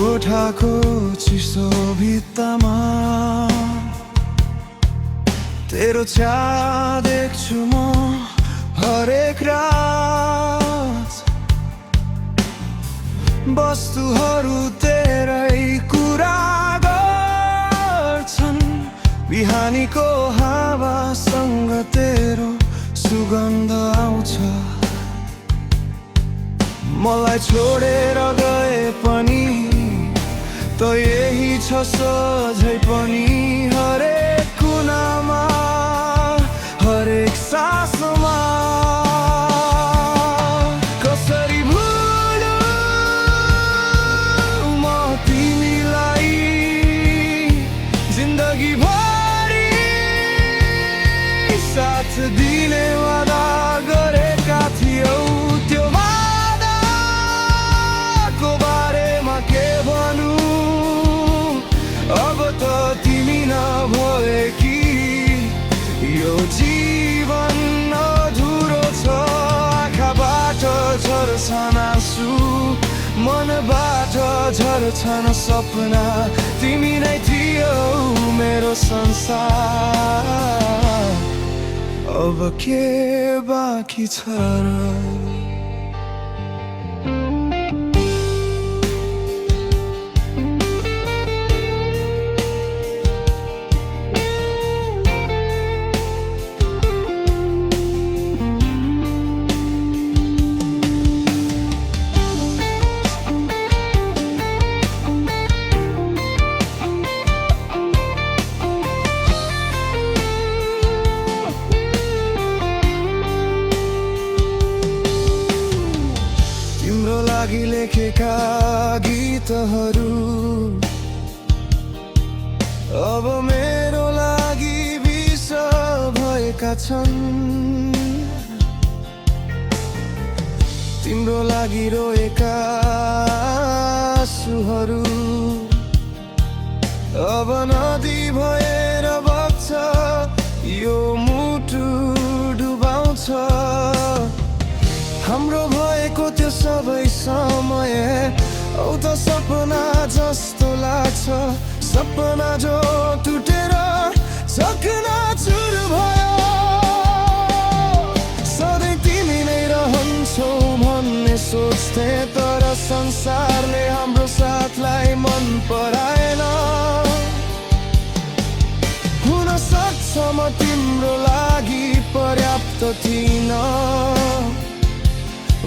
कोठाको चिसो भित्तामा तेरो छाया देख्छु म हरेक रात। वस्तुहरू तेरै कुरा गर्छन्, बिहानीको हावासँग तेरो सुगन्ध आउँछ। मलाई छोडेर गए पनि त यही छ सधैँ पनि, हरेक कुनामा हरेक सासमा। कसरी भुलु म तिमीलाई, जिन्दगी भरि साथ दिने वादा गरेका थियौ। त्यो वादाको बारेमा के भनु, अब त तिमी नभएकी यो जीवन अधुरो छ। आँखाबाट झर्छन् आँसु, मनबाट झर्छन् सपना, तिमी नै थियौ मेरो संसार। अब के बाँकी छ र? तिम्रो लागि लेखेका गीतहरू अब मेरो लागि विष भएका छन्। तिम्रो लागि रोएका आँसुहरू अब नदी भएर बग्छ, यो मुटु डुबाउँछ। हाम्रो भएको त्यो सबै समय औ त सपना जस्तो लाग्छ, सपना जो टुटेर चकनाचुर भयो। सधैँ तिमी नै रहन्छौ भन्ने सोच्थे, तर संसारले हाम्रो साथलाई मन पराएन। हुन सक्छ म तिम्रो लागि पर्याप्त थिइन,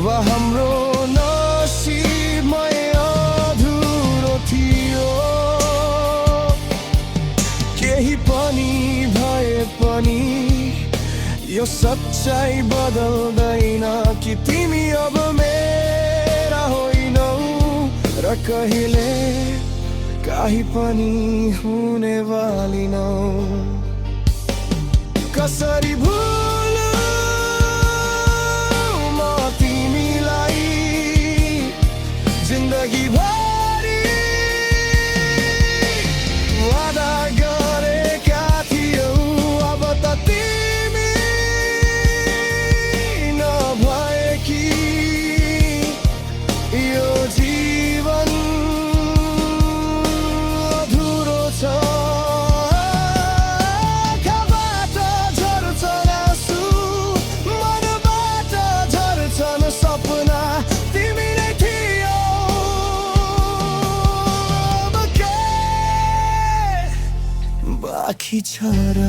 वा हाम्रो नसिबमै अधुरो थियो। केही पनि भए पनि यो सच्चाइ बदल्दैन कि तिमी अब मेरा होइनौ र कहिले काहीँ पनि हुने वालिनौ। कसरी भुलु म तिमीलाई, जिन्दगी भरि वादा गरेका थियौ। अब त तिमी नभएकी यो जीवन अधुरो छ। आँखाबाट झर्छन् आँसु, मनबाट झर्छन् सपना, तिमी नै थियौ। अब के बाँकी छ र?